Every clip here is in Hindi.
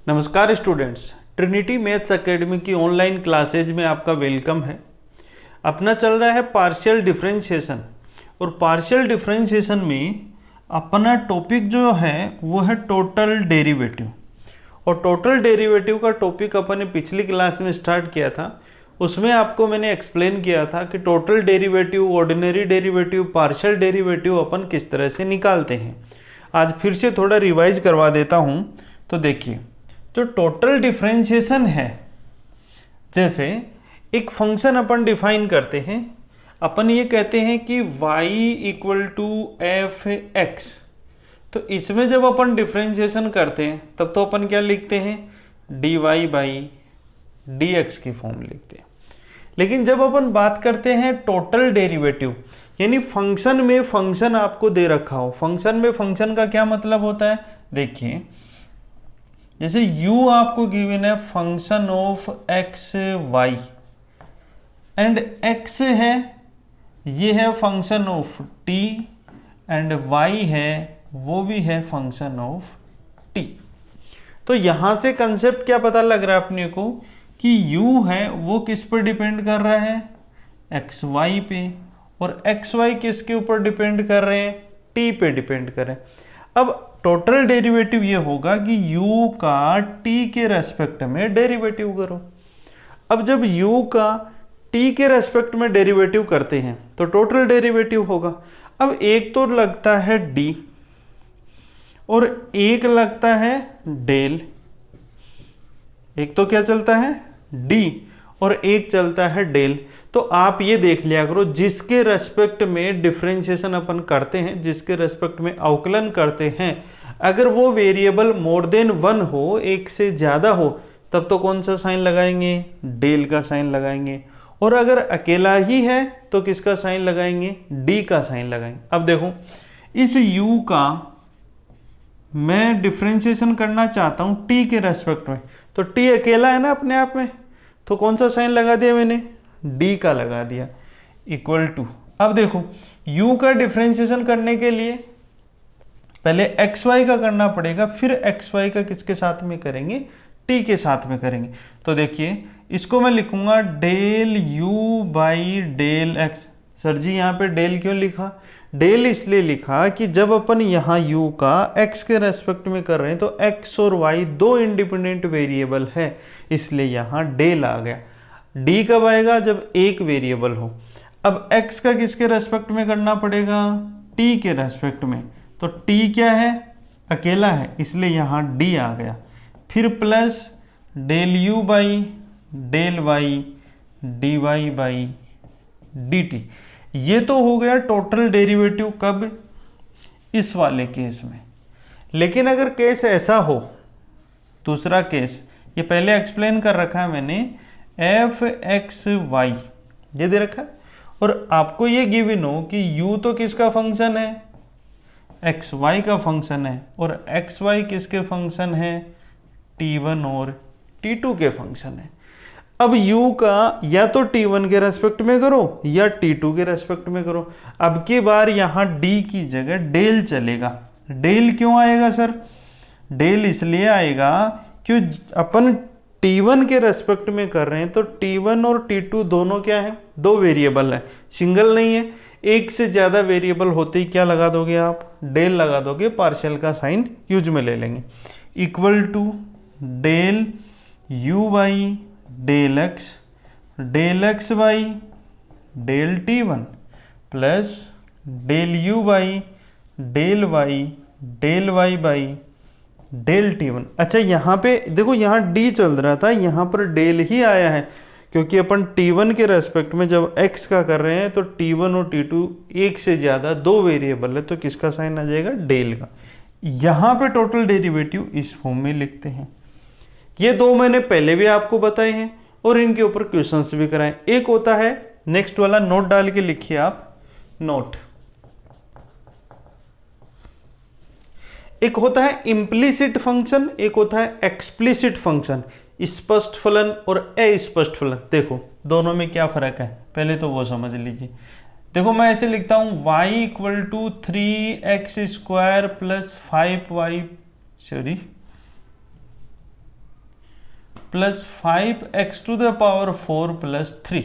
नमस्कार स्टूडेंट्स, ट्रिनिटी मैथ्स एकेडमी की ऑनलाइन क्लासेज में आपका वेलकम है। अपना चल रहा है पार्शियल डिफरेंशिएशन और पार्शियल डिफरेंशिएशन में अपना टॉपिक जो है वो है टोटल डेरिवेटिव। और टोटल डेरिवेटिव का टॉपिक अपन ने पिछली क्लास में स्टार्ट किया था। उसमें आपको मैंने एक्सप्लेन किया था कि total derivative, ordinary derivative, partial derivative अपन किस तरह से निकालते हैं। आज फिर से थोड़ा रिवाइज करवा देता हूँ। तो देखिए, जो टोटल डिफरेंशिएशन है, जैसे एक फंक्शन अपन डिफाइन करते हैं, अपन ये कहते हैं कि y equal to f x. तो इसमें जब अपन डिफरेंशिएशन करते हैं तब तो अपन क्या लिखते हैं, dy बाई डी एक्स की फॉर्म लिखते हैं। लेकिन जब अपन बात करते हैं टोटल डेरिवेटिव, यानी फंक्शन में फंक्शन आपको दे रखा हो। फंक्शन में फंक्शन का क्या मतलब होता है, देखिए जैसे u आपको गिवन है function of x y and x है, ये है function of t and y है, वो भी है फंक्शन ऑफ t। तो यहां से कंसेप्ट क्या पता लग रहा है अपने को कि u है वो किस पर डिपेंड कर रहा है, xy पे, और xy किसके ऊपर डिपेंड कर रहे हैं, t पे डिपेंड कर रहे हैं। अब टोटल डेरिवेटिव ये होगा कि u का t के रेस्पेक्ट में डेरिवेटिव करो। अब जब u का t के रेस्पेक्ट में डेरिवेटिव करते हैं तो टोटल डेरिवेटिव होगा। अब एक तो लगता है d और एक लगता है डेल। एक तो क्या चलता है, d और एक चलता है डेल। तो आप ये देख लिया करो, जिसके रेस्पेक्ट में डिफरेंशिएशन अपन करते हैं, जिसके रेस्पेक्ट में अवकलन करते हैं, अगर वो वेरिएबल मोर देन वन हो, एक से ज़्यादा हो, तब तो कौन सा साइन लगाएंगे, डेल का साइन लगाएंगे। और अगर अकेला ही है तो किसका साइन लगाएंगे, डी का साइन लगाएंगे। अब देखो, इस u का मैं डिफरेंशिएशन करना चाहता हूँ t के रेस्पेक्ट में, तो t अकेला है ना अपने आप में, तो कौन सा साइन लगा दिया मैंने, d का लगा दिया, इक्वल टू। अब देखो, u का डिफरेंशिएशन करने के लिए पहले xy का करना पड़ेगा, फिर xy का किसके साथ में करेंगे, t के साथ में करेंगे। तो देखिए, इसको मैं लिखूंगा del u by del x। Sir ji यहाँ पे डेल क्यों लिखा, डेल इसलिए लिखा कि जब अपन यहाँ u का x के रेस्पेक्ट में कर रहे हैं तो x और y दो इंडिपेंडेंट वेरिएबल है, इसलिए यहाँ डेल आ गया। d कब आएगा, जब एक वेरिएबल हो। अब x का किसके रेस्पेक्ट में करना पड़ेगा, t के रेस्पेक्ट में। तो t क्या है, अकेला है, इसलिए यहाँ d आ गया। फिर plus del u by del y dy by dt। ये तो हो गया टोटल डेरिवेटिव, कब, इस वाले केस में। लेकिन अगर केस ऐसा हो, दूसरा केस, ये पहले एक्सप्लेन कर रखा है मैंने, एफ एक्स वाई ये दे रखा है, और आपको ये गिवन हो कि u तो किसका फंक्शन है, एक्स वाई का फंक्शन है, और एक्स वाई किसके फंक्शन है, t1 और t2 के फंक्शन है। अब u का या तो t1 के रेस्पेक्ट में करो या t2 के रेस्पेक्ट में करो। अब की बार यहाँ d की जगह डेल चलेगा। डेल क्यों आएगा सर, डेल इसलिए आएगा क्यों अपन t1 के रेस्पेक्ट में कर रहे हैं, तो t1 और t2 दोनों क्या है, दो वेरिएबल है, सिंगल नहीं है। एक से ज़्यादा वेरिएबल होते ही क्या लगा दोगे आप, डेल लगा दोगे, पार्शियल का साइन यूज में ले लेंगे, equal to del u by del x by del t1 plus del u by del y by del t1। अच्छा, यहाँ पे देखो, यहाँ d चल रहा था, यहाँ पर डेल ही आया है, क्योंकि अपन t1 के रेस्पेक्ट में जब x का कर रहे हैं तो t1 और t2 एक से ज़्यादा दो वेरिएबल है, तो किसका साइन आ जाएगा, डेल का। यहाँ पे टोटल डेरिवेटिव इस फॉर्म में लिखते हैं। ये दो मैंने पहले भी आपको बताए हैं और इनके ऊपर क्वेश्चंस भी कराए। एक होता है, नेक्स्ट वाला नोट डाल के लिखिए आप, नोट। एक होता है इम्प्लीसिट फंक्शन, एक होता है एक्सप्लिसिट फंक्शन, स्पष्ट फलन और अस्पष्ट फलन। देखो दोनों में क्या फर्क है, पहले तो वो समझ लीजिए। देखो मैं ऐसे लिखता हूं, y equal to 3x square plus 5y, sorry plus 5x⁴ plus 3,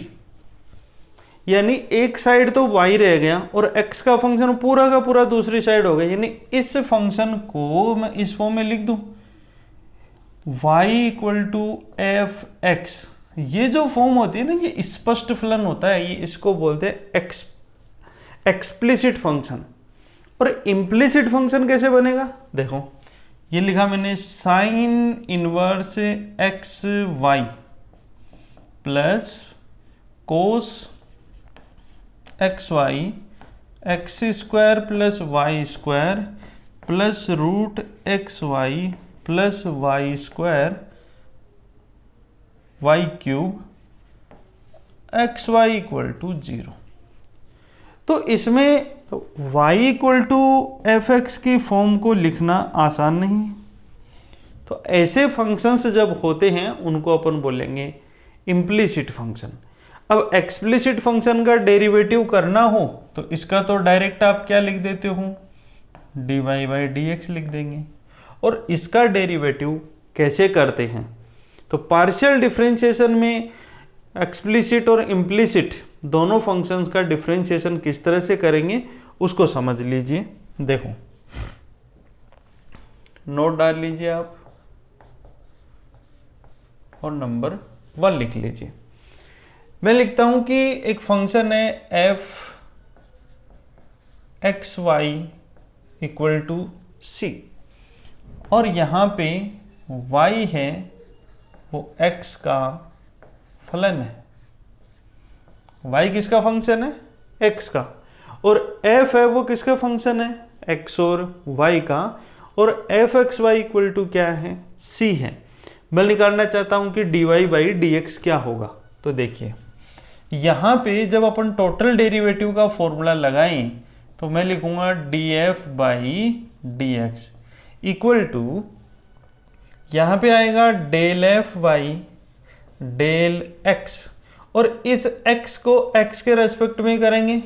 यानी एक साइड तो y रह गया और x का फंक्शन पूरा का पूरा दूसरी साइड हो गया। यानी इस फंक्शन को मैं इस फॉर्म में लिख दूं, y = f(x). ये जो फॉर्म होती है ना, ये स्पष्ट फलन होता है, ये इसको बोलते हैं एक्सप्लिसिट फंक्शन। और इम्प्लिसिट फंक्शन कैसे बनेगा, देखो ये लिखा मैंने sin inverse xy plus cos xy x² plus y² plus √xy plus y² y³ xy = 0। तो इसमें y = f(x) की फॉर्म को लिखना आसान नहीं है। तो ऐसे फंक्शंस जब होते हैं उनको अपन बोलेंगे इम्प्लिसिट फंक्शन। अब एक्सप्लिसिट फंक्शन का डेरिवेटिव करना हो तो इसका तो डायरेक्ट आप क्या लिख देते हो, dy/dx लिख देंगे। और इसका डेरिवेटिव कैसे करते हैं, तो पार्शियल डिफरेंशिएशन में एक्सप्लिसिट और इम्प्लिसिट दोनों फंक्शंस का डिफरेंशिएशन किस तरह से करेंगे उसको समझ लीजिए। देखो नोट डाल लीजिए आप और नंबर 1 लिख लीजिए। मैं लिखता हूं कि एक फंक्शन है f(x,y) = c और यहां पे y है वो x का फलन है। y किसका फंक्शन है, x का, और f है वो किसका फंक्शन है, x और y का, और f(x,y) = क्या है, c है। मैं निकालना चाहता हूं कि dy/dx क्या होगा। तो देखिए यहां पे जब अपन टोटल डेरिवेटिव का फॉर्मूला लगाएं तो मैं लिखूंगा df/dx = यहां पे आएगा ∂f/∂x और इस x को x के रेस्पेक्ट में करेंगे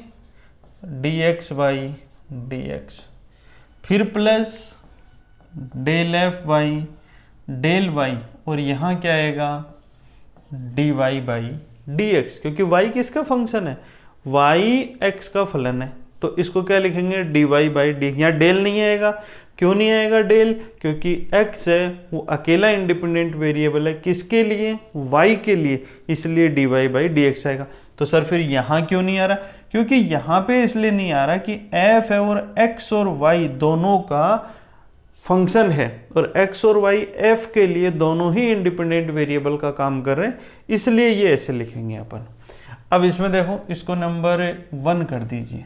dx/dx, फिर प्लस ∂f/∂y और यहाँ क्या आएगा dy/dx, क्योंकि y किसका फंक्शन है, y x का फलन है। तो इसको क्या लिखेंगे dy/dx। यहाँ डेल नहीं आएगा, क्यों नहीं आएगा डेल, क्योंकि x है वो अकेला इंडिपेंडेंट वेरिएबल है, किसके लिए, y के लिए, इसलिए dy/dx आएगा। तो सर फिर यहाँ क्यों नहीं आ रहा, क्योंकि यहाँ पे इसलिए नहीं आ रहा कि f है और x और y दोनों का फंक्शन है और x और y f के लिए दोनों ही इंडिपेंडेंट वेरिएबल का काम कर रहे हैं, इसलिए ये ऐसे लिखेंगे अपन। अब इसमें देखो इसको नंबर 1 कर दीजिए।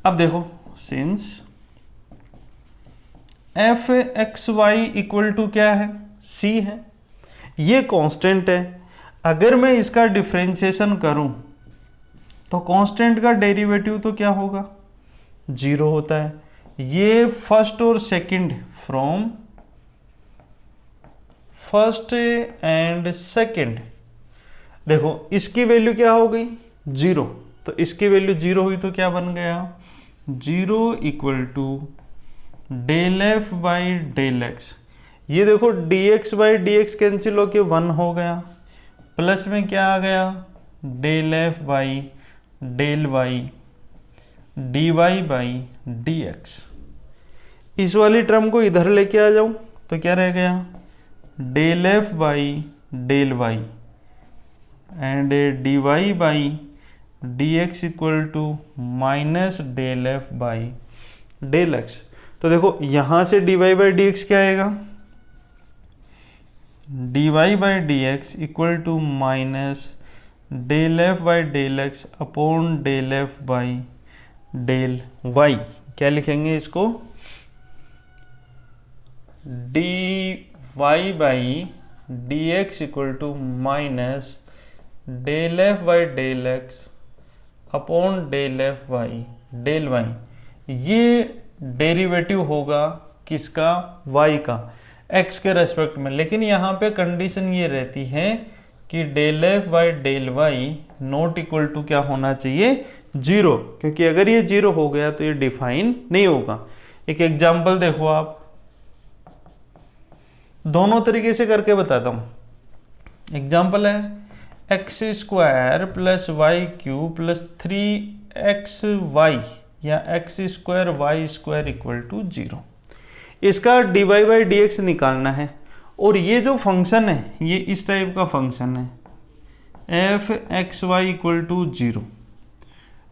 अब देखो सिंस f(x,y) = क्या है, c है, ये कांस्टेंट है। अगर मैं इसका डिफरेंशिएशन करूं तो कांस्टेंट का डेरिवेटिव तो क्या होगा, 0 होता है। ये फर्स्ट और second from first and second, देखो इसकी वैल्यू क्या हो गई 0, तो इसकी वैल्यू 0 हुई तो क्या बन गया 0 = ∂f/∂x। ये देखो dx/dx कैंसिल होके 1 हो गया, प्लस में क्या आ गया ∂f/∂y dy/dx। इस वाली टर्म को इधर लेके आ जाऊं तो क्या रह गया ∂f/∂y एंड dy/dx = -∂f/∂x। तो देखो यहां से dy/dx क्या आएगा, dy/dx = -∂f/∂x अपॉन ∂f/∂y। क्या लिखेंगे इसको, dy/dx = -∂f/∂x अपॉन ∂f/∂y। ये डेरिवेटिव होगा किसका, y का, x के रेस्पेक्ट में। लेकिन यहाँ पे कंडीशन ये रहती है कि ∂f/∂y नॉट इक्वल टू क्या होना चाहिए 0, क्योंकि अगर ये 0 हो गया तो ये डिफाइन नहीं होगा। एक एग्जांपल देखो आप, दोनों तरीके से करके बताता हूं। एग्जाम्पल है x square plus y cube plus 3xy या x square y square equal to 0। इसका dy बाई डी एक्स निकालना है और ये जो फंक्शन है ये इस टाइप का फंक्शन है f x Y equal to 0।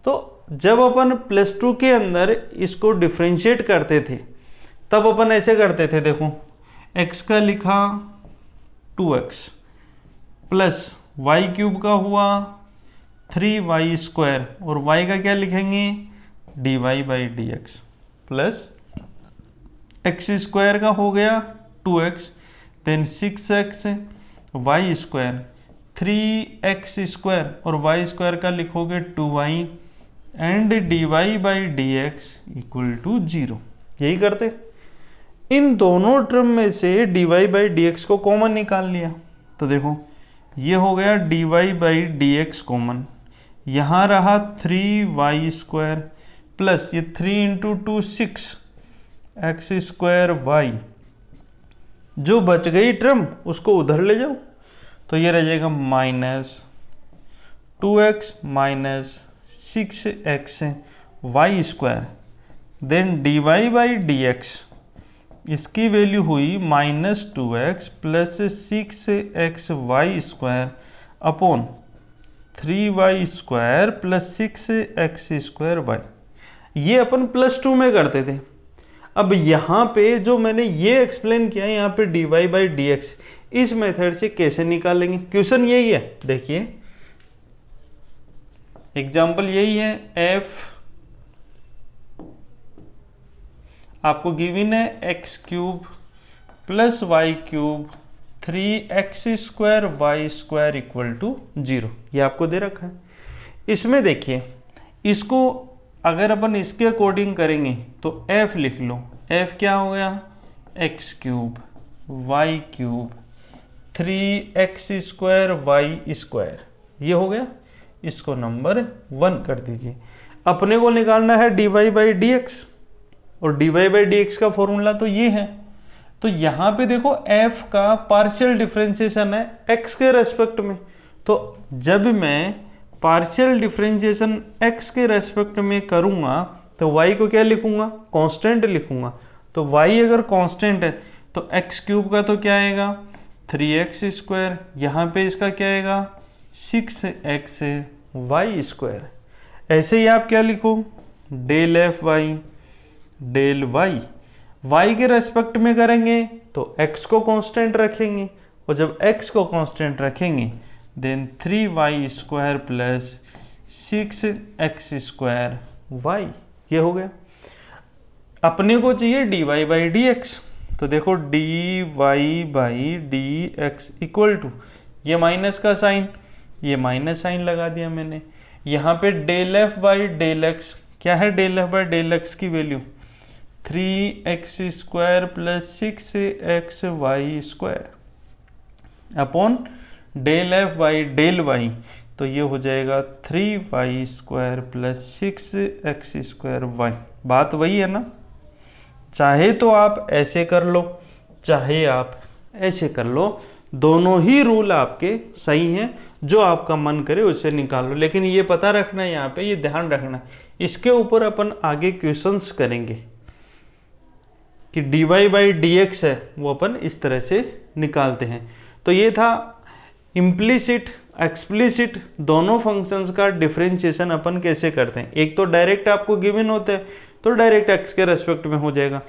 तो जब अपन +2 के अंदर इसको डिफ्रेंशिएट करते थे तब अपन ऐसे करते थे, देखो x का लिखा 2x प्लस वाई क्यूब का हुआ 3y स्क्वायर और y का क्या लिखेंगे dy by D x plus x square का हो गया 2x then 6x Y square 3x square और y स्क्वायर का लिखोगे 2y and dy by D x equal to 0। यही करते, इन दोनों टर्म में से dy बाई डी एक्स को कॉमन निकाल लिया तो देखो ये हो गया dy by D x common, यहाँ रहा 3y स्क्वायर प्लस ये 3 इंटू 2 6 एक्स स्क्वायर वाई, जो बच गई टर्म उसको उधर ले जाओ तो ये रह जाएगा minus 2x minus 6x Y square then dy by D x, इसकी वैल्यू हुई -2x plus 6x Y square upon 3y square plus 6x square y. ये अपन +2 में करते थे। अब यहाँ पे जो मैंने ये एक्सप्लेन किया यहाँ पे dy बाई डी एक्स, इस मेथड से कैसे निकालेंगे, क्वेश्चन यही है। देखिए एग्जाम्पल यही है, f आपको गिवन है x cube plus y cube 3x square y square equal to 0, ये आपको दे रखा है। इसमें देखिए इसको अगर अपन इसके अकॉर्डिंग करेंगे तो f लिख लो, f क्या हो गया x cube y cube 3x square y square, ये हो गया। इसको नंबर 1 कर दीजिए। अपने को निकालना है dy बाई डी एक्स और dy बाई डी एक्स का फॉर्मूला तो ये है। तो यहाँ पे देखो f का पार्शियल डिफरेंशिएशन है x के रेस्पेक्ट में, तो जब मैं पार्शियल डिफरेंशिएशन x के रेस्पेक्ट में करूँगा तो y को क्या लिखूँगा कांस्टेंट लिखूँगा। तो y अगर कांस्टेंट है तो एक्स क्यूब का तो क्या आएगा 3x स्क्वायर, यहाँ पे इसका क्या आएगा 6x वाई स्क्वायर। ऐसे ही आप क्या लिखो del f y del y, y के रेस्पेक्ट में करेंगे तो x को कांस्टेंट रखेंगे और जब x को कांस्टेंट रखेंगे then 3y square plus 6x square y, ये हो गया। अपने को चाहिए dy बाई डी एक्स, तो देखो dy by D x equal to, ये माइनस का साइन, ये माइनस साइन लगा दिया मैंने। यहाँ पे del F by del X, क्या है del F by del x की value 3x square plus 6x Y square upon del F by del Y, तो ये हो जाएगा 3y square plus 6x square Y. बात वही है ना, चाहे तो आप ऐसे कर लो चाहे आप ऐसे कर लो, दोनों ही रूल आपके सही हैं, जो आपका मन करे उससे निकाल लो। लेकिन ये पता रखना है, यहाँ पे ये ध्यान रखना, इसके ऊपर अपन आगे क्वेश्चंस करेंगे कि dy बाई डी एक्स है वो अपन इस तरह से निकालते हैं। तो ये था इम्प्लिसिट एक्सप्लिसिट दोनों फंक्शंस का डिफरेंशिएशन अपन कैसे करते हैं। एक तो डायरेक्ट आपको गिवन होते हैं तो डायरेक्ट x के रेस्पेक्ट में हो जाएगा।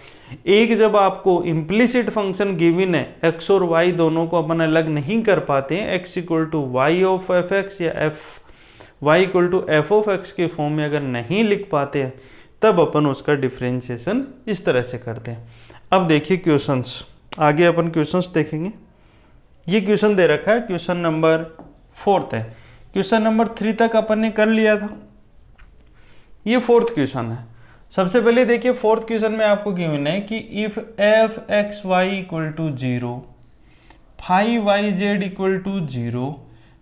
एक जब आपको इम्प्लिसिट फंक्शन गिवन है, x और y दोनों को अपन अलग नहीं कर पाते हैं, x equal to y of f x या y equal to f of x के फॉर्म में अगर नहीं लिख पाते हैं तब अपन उसका डिफरेंशिएशन इस तरह से करते हैं। अब देखिए क्वेश्चंस, आगे अपन क्वेश्चंस देखेंगे। ये क्वेश्चन दे रखा है, क्वेश्चन नंबर 4 है। क्वेश्चन नंबर 3 तक अपन ने कर लिया था, ये 4th क्वेश्चन है। सबसे पहले देखिए 4th क्वेश्चन में आपको गिवन है कि if F x Y equal to 0 five y z equal to 0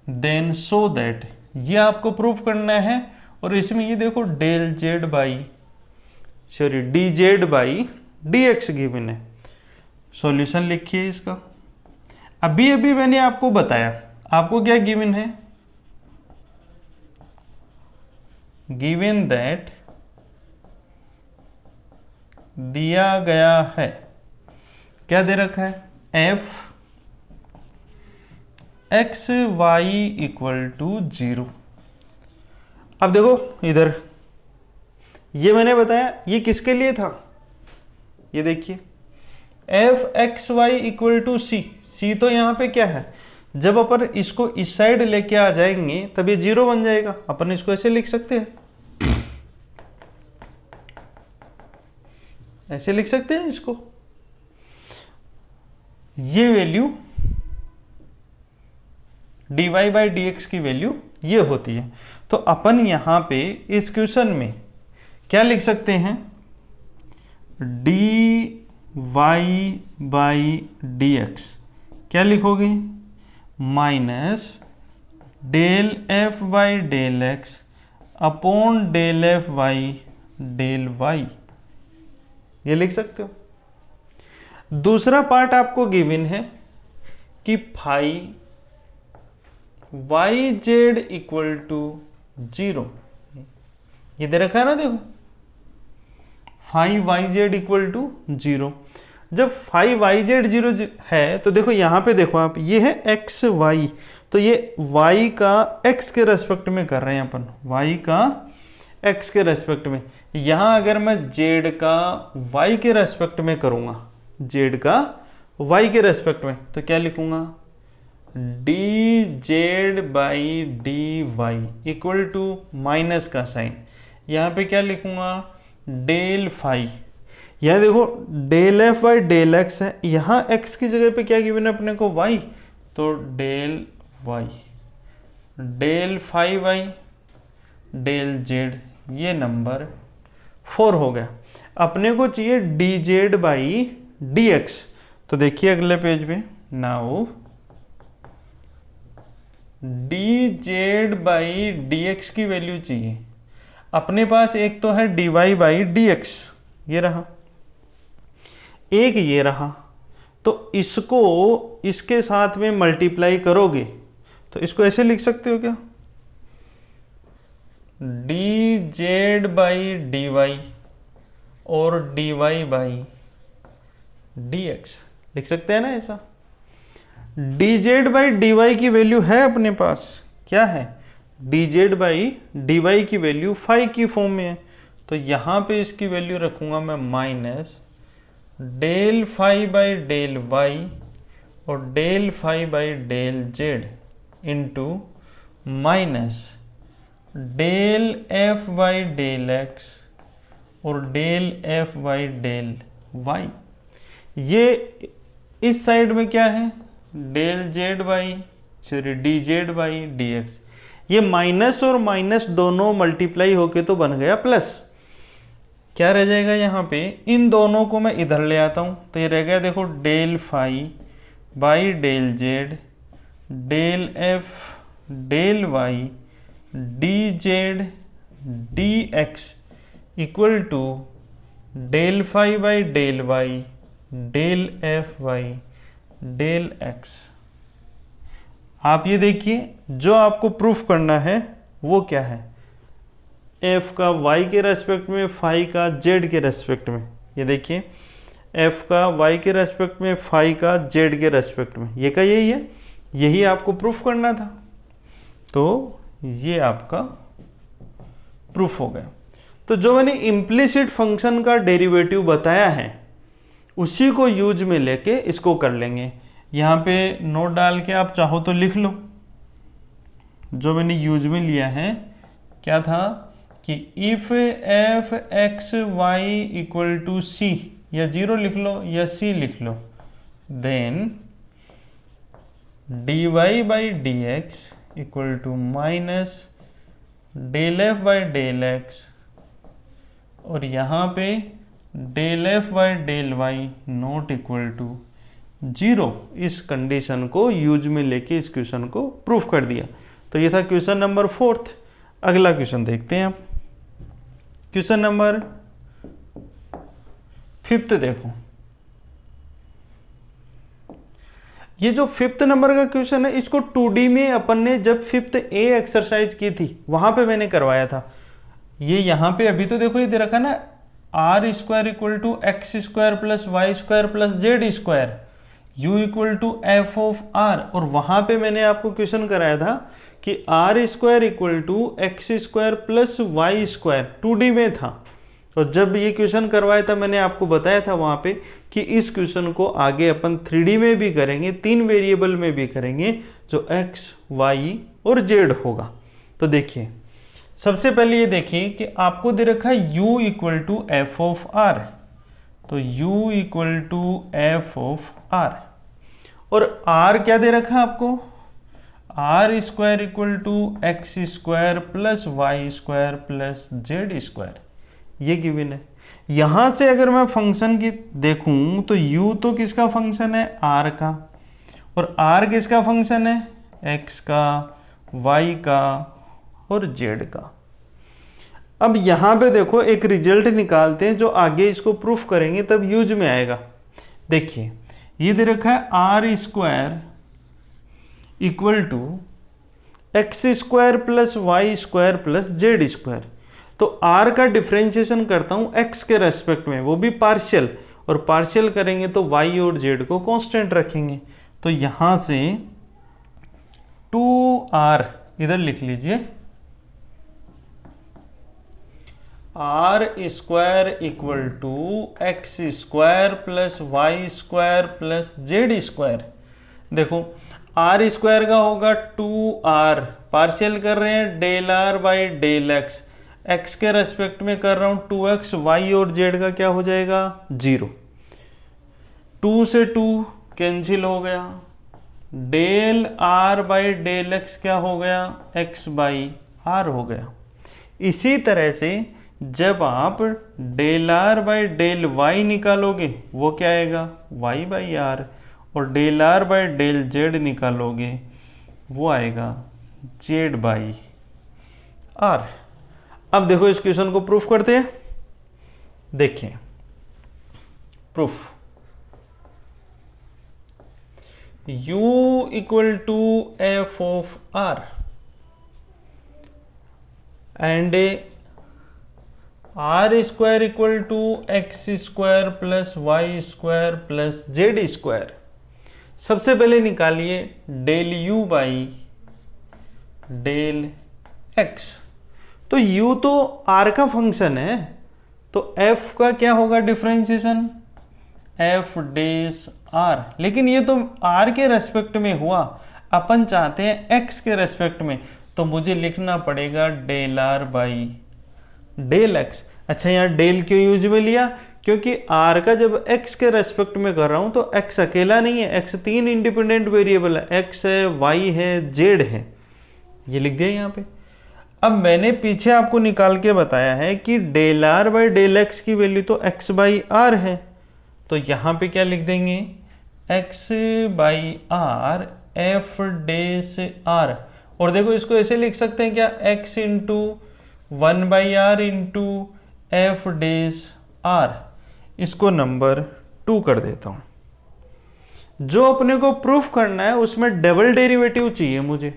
then so that, ये आपको प्रूफ करना है। और इसमें ये देखो del z by sorry d Z by D x given है। सॉल्यूशन लिखिए इसका। अभी अभी मैंने आपको बताया आपको क्या गिवन है, गिवन दैट दिया गया है, क्या दे रखा है, f x Y equal to 0। अब देखो इधर, ये मैंने बताया ये किसके लिए था, ये देखिए F x Y equal to C, C तो यहाँ पे क्या है, जब अपन इसको इस साइड लेके आ जाएंगे तब ये 0 बन जाएगा, अपन इसको ऐसे लिख सकते हैं, ऐसे लिख सकते हैं इसको, ये value dy by D x की वैल्यू ये होती है। तो अपन यहां पे इस क्वेश्चन में क्या लिख सकते हैं, dy बाई डी एक्स क्या लिखोगे, minus del F by del x upon del F by del y, ये लिख सकते हो। दूसरा पार्ट आपको गिवन है कि phi y z equal to 0, ये दे रखा है ना, देखो phi y z equal to 0। जब फाई वाई जेड 0 है तो देखो यहाँ पे देखो आप, ये है एक्स वाई, तो ये वाई का एक्स के रेस्पेक्ट में कर रहे हैं अपन, वाई का एक्स के रेस्पेक्ट में। यहाँ अगर मैं जेड का वाई के रेस्पेक्ट में करूँगा, जेड का वाई के रेस्पेक्ट में, तो क्या लिखूँगा, d Z by D y equal to minus का साइन, यहाँ पे क्या लिखूँगा, डेल फाई, यहाँ देखो del F by del x है, यहाँ एक्स की जगह पे क्या गिवन है अपने को, वाई, तो del y, del phi y del z, ये नंबर 4 हो गया। अपने को चाहिए d Z by D x, तो देखिए अगले पेज पे, now d Z by D x की वैल्यू चाहिए, अपने पास एक तो है d Y by D x, ये रहा, एक ये रहा, तो इसको इसके साथ में मल्टीप्लाई करोगे तो इसको ऐसे लिख सकते हो क्या, D Z by D Y और D Y by D X लिख सकते हैं ना ऐसा। D Z by D Y की वैल्यू है अपने पास, क्या है, D Z by D Y की वैल्यू फाई की फॉर्म में है, तो यहाँ पे इसकी वैल्यू रखूँगा मैं minus del phi by del Y और del phi by del Z into minus del F by del x और del F by del y. ये इस साइड में क्या है, del z by sorry d Z by D x, ये माइनस और माइनस दोनों मल्टीप्लाई होके तो बन गया प्लस, क्या रह जाएगा यहाँ पे, इन दोनों को मैं इधर ले आता हूँ तो ये रह गया देखो del phi by del z del f del y d z d x equal to del phi by del y del f y del x. आप ये देखिए जो आपको प्रूफ करना है वो क्या है, एफ का वाई के रेस्पेक्ट में, फाई का जेड के रेस्पेक्ट में, ये देखिए एफ का वाई के रेस्पेक्ट में, फाई का जेड के रेस्पेक्ट में, ये का यही है, यही आपको प्रूफ करना था, तो ये आपका प्रूफ हो गया। तो जो मैंने इम्प्लिसिट फंक्शन का डेरिवेटिव बताया है उसी को यूज में लेके इसको कर लेंगे। यहाँ पे नोट डाल के आप चाहो तो लिख लो, जो मैंने यूज में लिया है क्या था कि if F x Y equal to C, या 0 लिख लो या c लिख लो, then D Y by D x equal to minus del F by del x और यहाँ पे del F by del Y not equal to 0। इस कंडीशन को यूज में लेके इस क्वेश्चन को प्रूफ कर दिया। तो ये था क्वेश्चन नंबर 4। अगला क्वेश्चन देखते हैं आप। क्वेश्चन नंबर 5 देखो, ये जो 5th नंबर का क्वेश्चन है इसको 2D में अपन ने जब 5th A एक्सरसाइज की थी वहां पे मैंने करवाया था। ये यहाँ पे अभी तो देखो ये दे रखा ना r square equal to x square plus y square plus z square u equal to f of r, और वहां पे मैंने आपको क्वेश्चन कराया था कि r square equal to x square plus y square 2D में था। तो जब ये क्वेश्चन करवाया था मैंने आपको बताया था वहां पे कि इस क्वेश्चन को आगे अपन 3D में भी करेंगे, 3 वेरिएबल में भी करेंगे जो x, y और z होगा। तो देखिए सबसे पहले ये देखिए कि आपको दे रखा है u equal to f of r, तो u equal to f of r, और r क्या दे रखा है आपको, r square equal to x square plus y square plus z square, ये गिवन है। यहां से अगर मैं फंक्शन की देखूं तो u तो किसका फंक्शन है, r का, और r किसका फंक्शन है, x का, y का और z का। अब यहां पे देखो एक रिजल्ट निकालते हैं जो आगे इसको प्रूफ करेंगे तब यूज में आएगा। देखिए ये दे रखा है r square equal to x square plus y square plus z square. तो r का डिफरेंशिएशन करता हूं x के रेस्पेक्ट में, वो भी पार्शियल, और पार्शियल करेंगे तो y और z को कांस्टेंट रखेंगे। तो यहां से 2r इधर लिख लीजिए, r square equal to x square plus y square plus z square. देखो आर स्क्वायर का होगा 2r, पार्शियल कर रहे हैं del r by del x, x के रेस्पेक्ट में कर रहा हूं 2x, y और z का क्या हो जाएगा 0, 2 से 2 कैंसिल हो गया, del r by del x क्या हो गया x बाई r हो गया। इसी तरह से जब आप del r by del y निकालोगे वो क्या आएगा y बाई r, और del r by del z निकालोगे वो आएगा z बाई r। अब देखो इस क्वेश्चन को प्रूफ करते हैं। देखिए proof, u equal to f of r and r square equal to x square plus y square plus z square. सबसे पहले निकालिए del u by del x। तो u तो r का फंक्शन है, तो f का क्या होगा डिफरेंशिएशन, f डेस r, लेकिन ये तो r के रेस्पेक्ट में हुआ, अपन चाहते हैं x के रेस्पेक्ट में, तो मुझे लिखना पड़ेगा del r by del x। अच्छा यहाँ डेल क्यों यूज में लिया, क्योंकि r का जब x के रेस्पेक्ट में कर रहा हूं तो x अकेला नहीं है, x 3 इंडिपेंडेंट वेरिएबल है, x है, y है, z है, ये लिख दिया यहाँ पे। अब मैंने पीछे आपको निकाल के बताया है कि del r by del x की वैल्यू तो x बाई आर है, तो यहाँ पे क्या लिख देंगे x by r f dash r, और देखो इसको ऐसे लिख सकते हैं क्या x into 1 by r into f dash r. इसको नंबर 2 कर देता हूं। जो अपने को प्रूफ करना है उसमें डबल डेरिवेटिव चाहिए मुझे,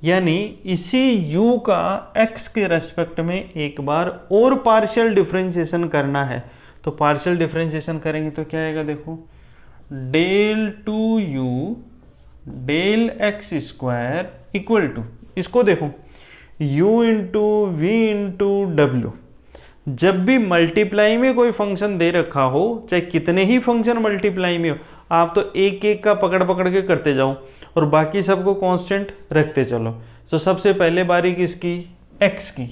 यानी इसी u का x के रेस्पेक्ट में एक बार और पार्शियल डिफरेंशिएशन करना है। तो पार्शियल डिफरेंशिएशन करेंगे तो क्या आएगा, देखो del 2u del x square equal to, इसको देखो u इंटू वी इंटू डब्ल्यू। जब भी मल्टीप्लाई में कोई फंक्शन दे रखा हो, चाहे कितने ही फंक्शन मल्टीप्लाई में हो, आप तो एक एक का पकड़ पकड़ के करते जाओ और बाकी सबको कांस्टेंट रखते चलो। तो सबसे पहले बारी किसकी, x की,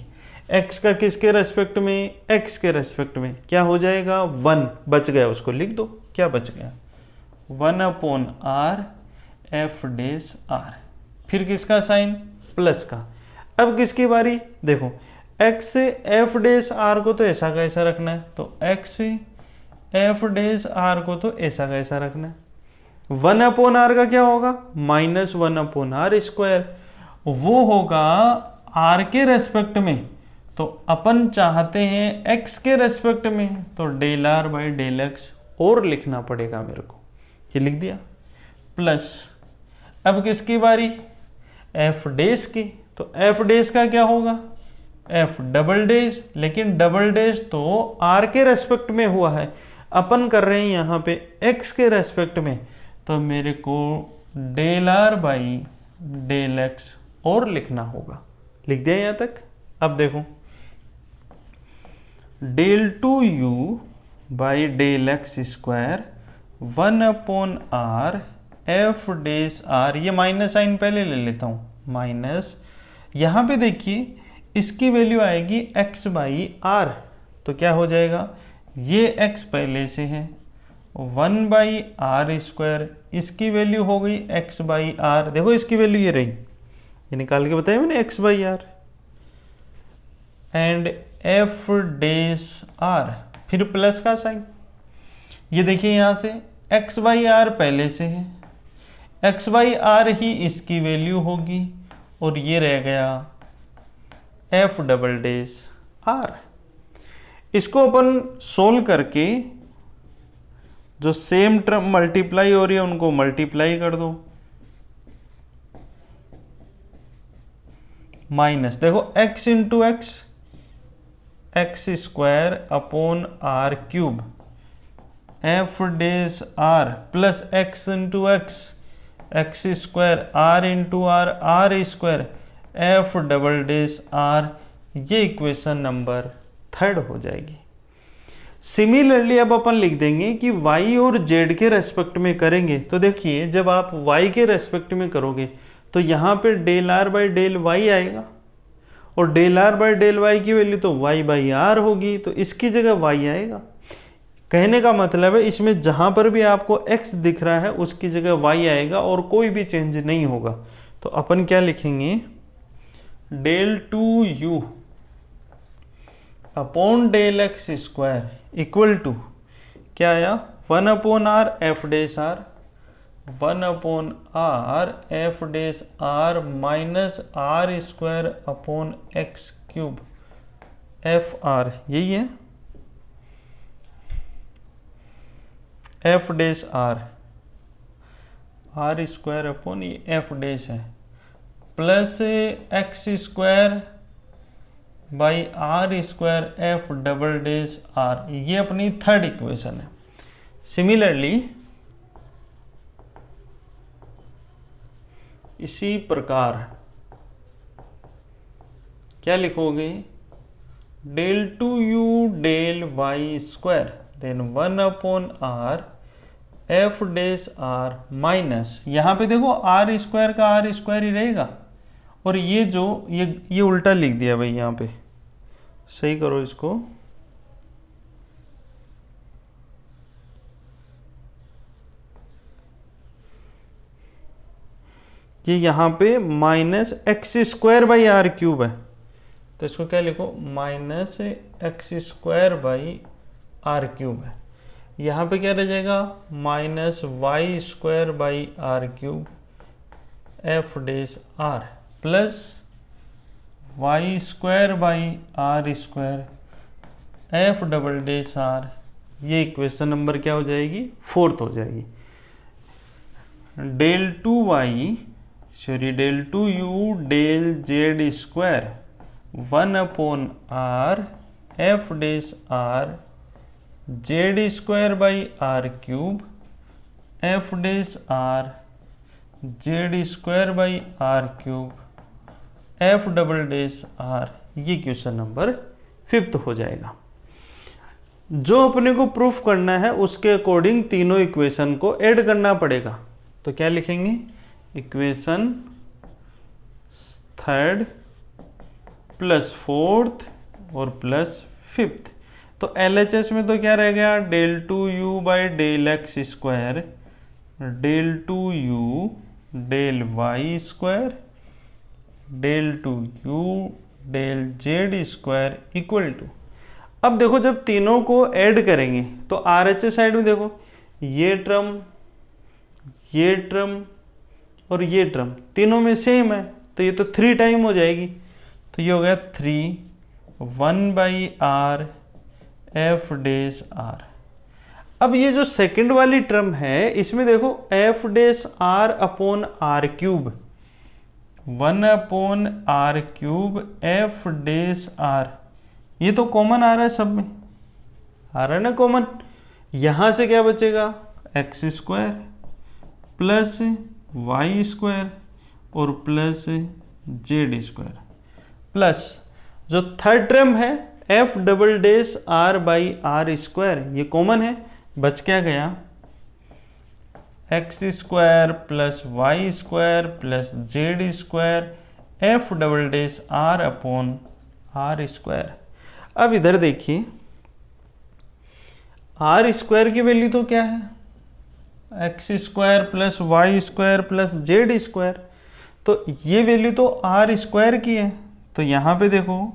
x का किसके रेस्पेक्ट में, x के रेस्पेक्ट में क्या हो जाएगा 1 बच गया, उसको लिख दो, क्या बच गया 1 upon r f dash r, फिर किसका साइन प्लस का। अब किसकी बारी, देखो x एफ डेस आर को तो ऐसा का ऐसा रखना है, तो x एफ डेस आर को तो ऐसा का ऐसा रखना है। 1 अपॉन आर का क्या होगा -1 अपॉन आर स्क्वायर, वो होगा r के रेस्पेक्ट में, तो अपन चाहते हैं x के रेस्पेक्ट में, तो del r by del x और लिखना पड़ेगा मेरे को, ये लिख दिया। प्लस अब किसकी बारी, एफ डेज की, तो एफ डेज का क्या होगा, एफ डबल डेज, लेकिन डबल डेज तो आर के रेस्पेक्ट में हुआ है, अपन कर रहे हैं यहाँ पे एक्स के रेस्पेक्ट में, तो मेरे को del r by del x और लिखना होगा। लिख दिया यहाँ तक। अब देखो del two u by del x square 1/r f dash r, ये माइनस साइन पहले ले लेता हूँ, माइनस यहाँ पे देखिए इसकी वैल्यू आएगी x बाई आर, तो क्या हो जाएगा, ये x पहले से है 1/r स्क्वायर, इसकी वैल्यू हो गई x बाई आर, देखो इसकी वैल्यू ये रही, ये निकाल के बताया मैंने x by r, and f dash r, फिर प्लस का साइन, ये देखिए यहाँ से x बाई आर पहले से है, x बाई आर ही इसकी वैल्यू होगी, और ये रह गया एफ डबल डेज आर। इसको अपन सोल्व करके जो सेम टर्म मल्टीप्लाई हो रही है उनको मल्टीप्लाई कर दो, माइनस देखो x into x, x square upon r cube f dash r, plus x into x, x square r into r, r square f double dash r, ये इक्वेशन नंबर 3 हो जाएगी। सिमिलरली अब अपन लिख देंगे कि y और z के रेस्पेक्ट में करेंगे, तो देखिए जब आप y के रेस्पेक्ट में करोगे तो यहाँ पे del r by del y आएगा, और del r by del y की वैल्यू तो y बाई आर होगी, तो इसकी जगह y आएगा। कहने का मतलब है इसमें जहाँ पर भी आपको x दिख रहा है उसकी जगह y आएगा और कोई भी चेंज नहीं होगा। तो अपन क्या लिखेंगे, del two u upon del x square equal to क्या आया, 1/r f dash r, 1/r f dash r minus r square upon x cube f r, यही है f dash r, r square upon ये एफ डेज है, plus x square by r square f double dash r, ये अपनी थर्ड इक्वेशन है। सिमिलरली इसी प्रकार क्या लिखोगे, del two u del y square then 1/r f dash r minus, यहाँ पे देखो आर स्क्वायर का आर स्क्वायर ही रहेगा, और ये जो ये उल्टा लिख दिया भाई, यहाँ पे सही करो इसको, ये यहाँ पे minus x square by r cube है, तो इसको क्या लिखो, minus x square by r cube है, यहाँ पे क्या रह जाएगा, minus y square by r cube f dash r, plus y square by r square f double dash r, ये इक्वेशन नंबर क्या हो जाएगी, 4th हो जाएगी। Del two y sorry del two u del z square 1/r f dash r z square by r cube f dash r z square by r cube f double dash r, ये क्वेश्चन नंबर 5th हो जाएगा। जो अपने को प्रूफ करना है उसके अकॉर्डिंग तीनों इक्वेशन को ऐड करना पड़ेगा, तो क्या लिखेंगे, इक्वेशन 3rd प्लस 4th और प्लस 5th, तो LHS में तो क्या रह गया, del two u by del x square del two u del y square del two u del z square equal to, अब देखो जब तीनों को ऐड करेंगे तो RHS साइड में देखो ये टर्म और ये टर्म तीनों में सेम है, तो ये तो 3 टाइम हो जाएगी, तो ये हो गया 3 1/r एफ डेज आर। अब ये जो सेकंड वाली टर्म है इसमें देखो f dash r upon r cube, 1/r³ f dash r, ये तो कॉमन आ रहा है सब में, आ रहा है ना कॉमन। यहां से क्या बचेगा, x² प्लस y² और प्लस z² प्लस जो थर्ड टर्म है एफ डबल डेस r/r², ये कॉमन है, बच क्या गया x² plus y² plus z² F double dash r upon r²। अब इधर देखिए r² की वैल्यू तो क्या है, x² plus y² plus z², तो ये वैल्यू तो r² की है। तो यहाँ पे देखो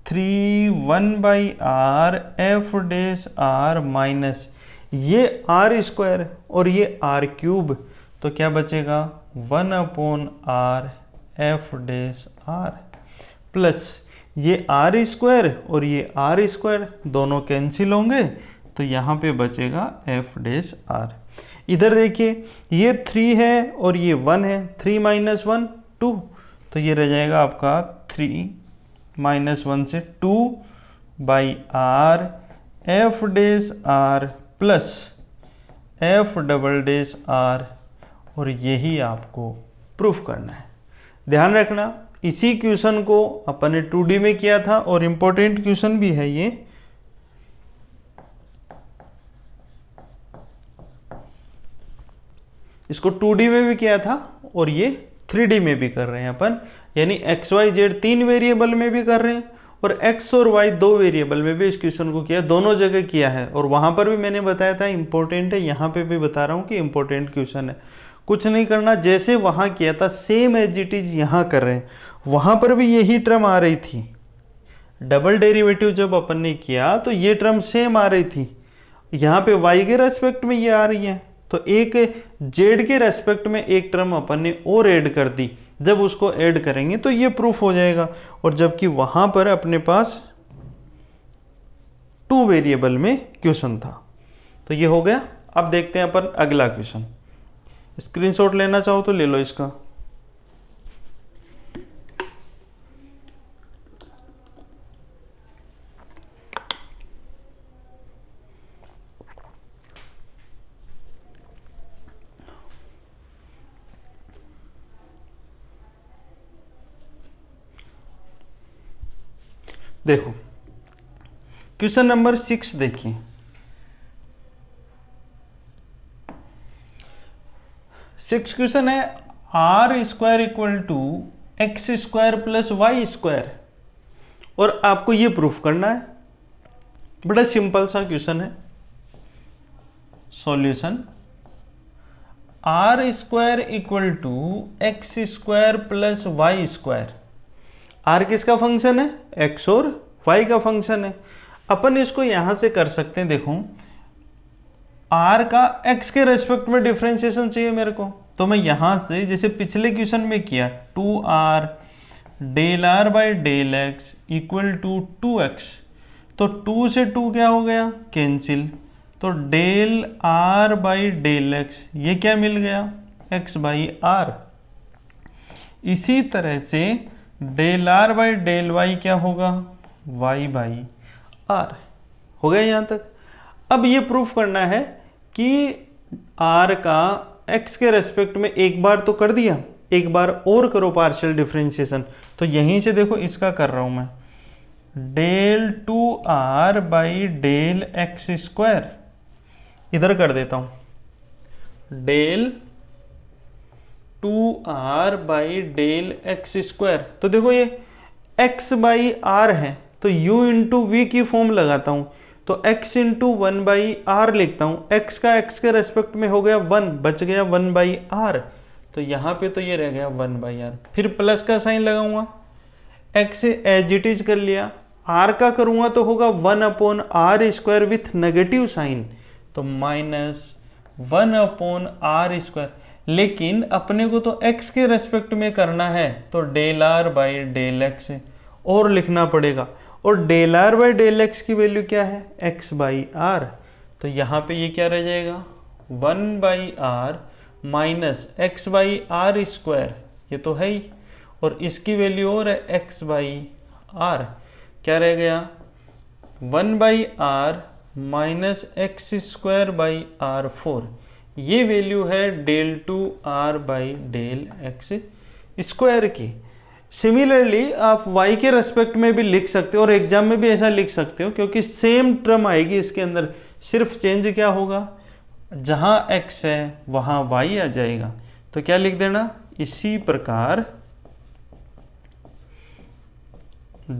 3/1/r एफ डेस r माइनस ये r² और ये r³ तो क्या बचेगा 1/r एफ डेस r प्लस ये r² और ये r² दोनों कैंसिल होंगे, तो यहाँ पे बचेगा एफ डेस r। इधर देखिए ये 3 है और ये 1 है, 3 - 1 2, तो ये रह जाएगा आपका 3 - 1 से 2/r एफ डेस r plus F double dash r, और यही आपको प्रूफ करना है। ध्यान रखना इसी क्वेश्चन को अपन ने 2D में किया था और इम्पोर्टेंट क्वेश्चन भी है ये। इसको 2D में भी किया था और ये 3D में भी कर रहे हैं अपन, यानी x y z 3 वेरिएबल में भी कर रहे हैं और x और y 2 वेरिएबल में भी इस क्वेश्चन को किया, दोनों जगह किया है। और वहां पर भी मैंने बताया था इंपॉर्टेंट है, यहाँ पे भी बता रहा हूँ कि इंपॉर्टेंट क्वेश्चन है। कुछ नहीं करना, जैसे वहां किया था सेम एज इट इज यहाँ कर रहे हैं। वहां पर भी यही टर्म आ रही थी, डबल डेरिवेटिव जब अपन ने किया तो ये टर्म सेम आ रही थी, यहाँ पे y के रेस्पेक्ट में ये आ रही है, तो एक z के रेस्पेक्ट में एक टर्म अपन ने और ऐड कर दी। जब उसको ऐड करेंगे तो ये प्रूफ हो जाएगा, और जबकि वहां पर अपने पास 2 वेरिएबल में क्वेश्चन था। तो ये हो गया। अब देखते हैं अपन अगला क्वेश्चन। स्क्रीनशॉट लेना चाहो तो ले लो इसका। देखो क्वेश्चन नंबर 6 देखिए। सिक्स क्वेश्चन है r² = x² प्लस y², और आपको ये प्रूफ करना है। बड़ा सिंपल सा क्वेश्चन है। Solution r² = x² plus y²। r किसका फंक्शन है, x और y का फंक्शन है। अपन इसको यहां से कर सकते हैं। देखो r का x के रेस्पेक्ट में डिफरेंशिएशन चाहिए मेरे को, तो मैं यहां से जैसे पिछले क्वेश्चन में किया 2r del r by del x equal to 2x, तो 2 से 2 क्या हो गया, कैंसिल, तो del r by del x ये क्या मिल गया, x बाई r। इसी तरह से del r by del y क्या होगा, y बाई r। हो गया यहाँ तक। अब ये प्रूफ करना है कि r का x के रेस्पेक्ट में एक बार तो कर दिया, एक बार और करो पार्शियल डिफरेंशिएशन। तो यहीं से देखो इसका कर रहा हूं मैं, del 2r by del x², इधर कर देता हूं del 2r by del x²। तो देखो ये x बाई r है, तो u इंटू वी की फॉर्म लगाता हूं, तो x इंटू 1 बाई आर लिखता हूं। x का x के रेस्पेक्ट में हो गया 1, बच गया 1 बाई आर, तो यहाँ पे तो ये रह गया 1 बाई आर। फिर प्लस का साइन लगाऊंगा, x से एज इट इज कर लिया, r का करूंगा तो होगा 1/r² विथ नेगेटिव साइन, तो -1/r²। लेकिन अपने को तो x के रेस्पेक्ट में करना है, तो del r by del x और लिखना पड़ेगा, और del r by del x की वैल्यू क्या है, x बाई आर। तो यहाँ पे ये क्या रह जाएगा 1/r माइनस x/r², ये तो है ही, और इसकी वैल्यू और है x/r, क्या रह गया 1/r माइनस x²/r4, ये वैल्यू है del2r/del x² सिमिलरली आप y के रेस्पेक्ट में भी लिख सकते हो और एग्जाम में भी ऐसा लिख सकते हो, क्योंकि सेम टर्म आएगी इसके अंदर, सिर्फ चेंज क्या होगा, जहाँ x है वहाँ y आ जाएगा। तो क्या लिख देना, इसी प्रकार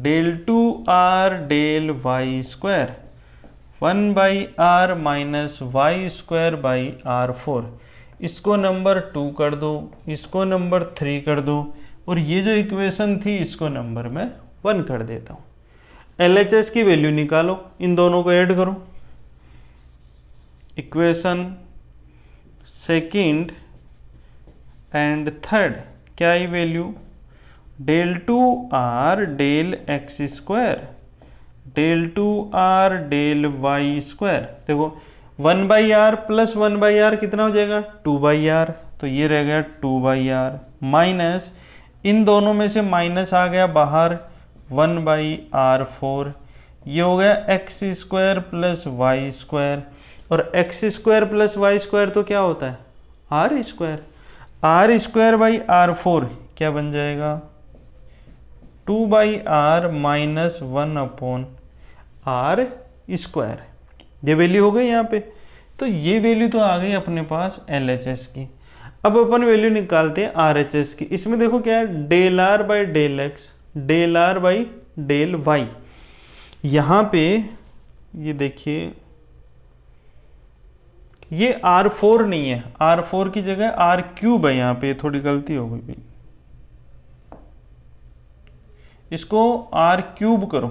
del2r del y² 1/r minus y²/r4, इसको नंबर 2 कर दो, इसको नंबर 3 कर दो, और ये जो इक्वेशन थी इसको नंबर मैं 1 कर देता हूँ। LHS की वैल्यू निकालो, इन दोनों को ऐड करो। इक्वेशन सेकंड एंड थर्ड क्या है value, del2r del x², del2r del y², देखो 1/r प्लस 1/r कितना हो जाएगा 2/r, तो ये रह गया 2/r माइनस इन दोनों में से माइनस आ गया बाहर 1/r4, ये हो गया x² प्लस y², और x² प्लस y² तो क्या होता है r², r²/r4 क्या बन जाएगा 2/r माइनस 1/r², ये वैल्यू हो गई यहाँ पे। तो ये वैल्यू तो आ गई अपने पास LHS की। अब अपन वैल्यू निकालते हैं RHS की। इसमें देखो क्या है del_r/del_x del_r/del_y, यहाँ पे ये देखिए ये R4 नहीं है, R4 की जगह R³ है, यहाँ पे थोड़ी गलती हो गई भाई, इसको R³ करो,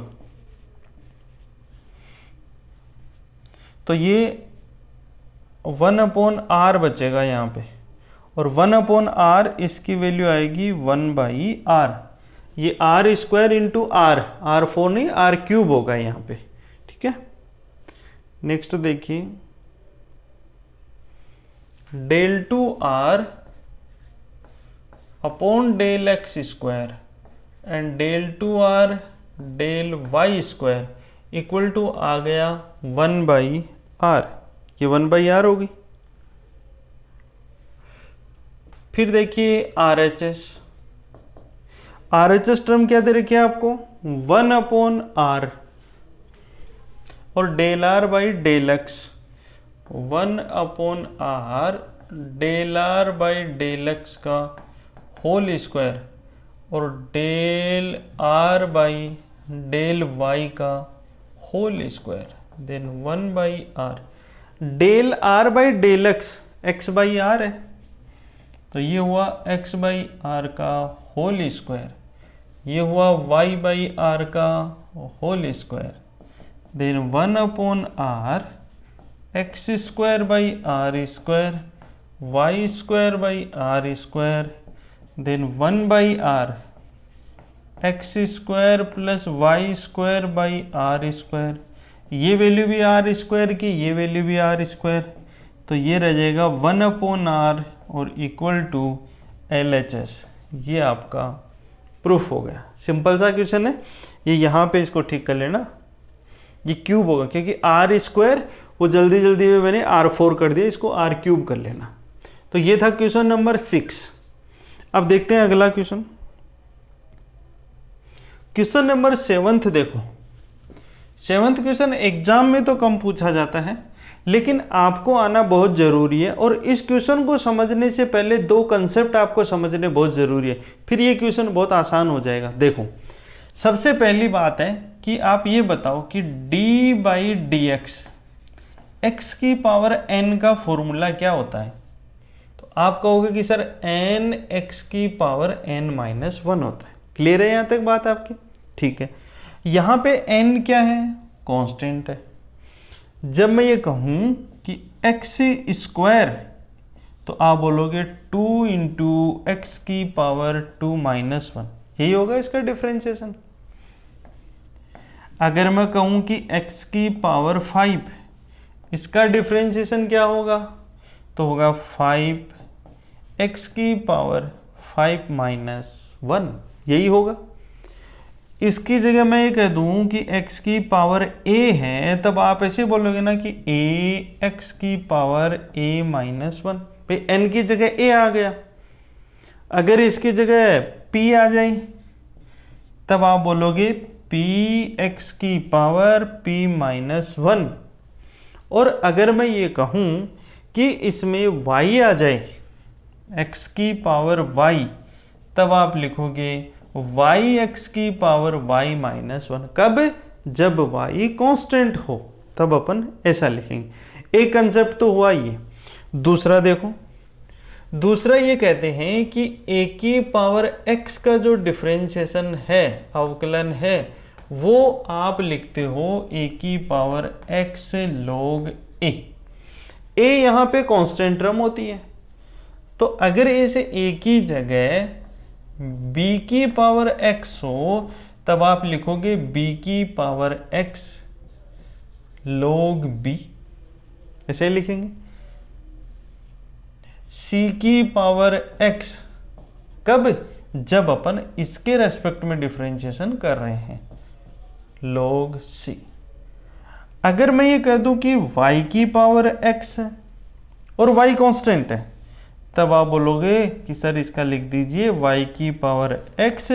तो ये 1/r बचेगा यहाँ पे, और 1/r इसकी वैल्यू आएगी 1/r, ये r² इंटू r, R4 नहीं R³ होगा यहाँ पे, ठीक है। नेक्स्ट देखिए del2r upon del x² and del2r del y² equal to आ गया 1/r, ये 1/r होगी। फिर देखिए RHS टर्म क्या दे रखी है आपको 1/r और del_r/del_x 1/r del_r/del_x का होल स्क्वायर और del_r/del_y का whole square, then 1/r, del_r/del_x x/r है, तो ये हुआ x/r का होल स्क्वायर, ये हुआ y/r का whole square, then 1/r x²/r², y²/r², then 1/r x² plus y²/r², ये वैल्यू भी r² की, ये वैल्यू भी r², तो ये रह जाएगा 1/r और इक्वल टू LHS। ये आपका प्रूफ हो गया, सिंपल सा क्वेश्चन है ये, यहाँ पे इसको ठीक कर लेना, ये क्यूब होगा क्योंकि r² वो जल्दी जल्दी में मैंने r4 कर दिया, इसको r³ कर लेना। तो ये था क्वेश्चन नंबर 6। अब देखते हैं अगला क्वेश्चन, क्वेश्चन नंबर 7th देखो। 7th क्वेश्चन एग्जाम में तो कम पूछा जाता है, लेकिन आपको आना बहुत ज़रूरी है, और इस क्वेश्चन को समझने से पहले 2 कंसेप्ट आपको समझने बहुत ज़रूरी है, फिर ये क्वेश्चन बहुत आसान हो जाएगा। देखो सबसे पहली बात है कि आप ये बताओ कि d/dx x की पावर n का फॉर्मूला क्या होता है, तो आप कहोगे कि सर n x की पावर n-1 होता है। क्लियर है यहाँ तक बात आपकी, ठीक है। यहाँ पे n क्या है, कांस्टेंट है। जब मैं ये कहूँ कि x², तो आप बोलोगे 2 इंटू x की पावर 2-1, यही होगा इसका डिफरेंशिएशन। अगर मैं कहूँ कि x की पावर 5 इसका डिफरेंशिएशन क्या होगा, तो होगा 5x की पावर 5 माइनस 1, यही होगा। इसकी जगह मैं ये कह दूं कि x की पावर a है, तब आप ऐसे बोलोगे ना कि ax की पावर a माइनस 1, भाई n की जगह a आ गया। अगर इसकी जगह p आ जाए तब आप बोलोगे px की पावर p माइनस 1। और अगर मैं ये कहूँ कि इसमें y आ जाए, x की पावर y, तब आप लिखोगे yx की पावर y माइनस 1। कब, जब y कांस्टेंट हो, तब अपन ऐसा लिखेंगे। एक कंसेप्ट तो हुआ ये। दूसरा देखो, दूसरा ये कहते हैं कि a की पावर x का जो डिफरेंशिएशन है, अवकलन है, वो आप लिखते हो a की power x log a। a यहाँ पे कांस्टेंट टर्म होती है, तो अगर a से a की जगह b की पावर x हो, तब आप लिखोगे b की पावर x log b, ऐसे लिखेंगे। c की पावर x, कब, जब अपन इसके रेस्पेक्ट में डिफरेंशिएशन कर रहे हैं, log c। अगर मैं ये कह दूं कि y की पावर x है और y कांस्टेंट है, तब आप बोलोगे कि सर इसका लिख दीजिए y की पावर x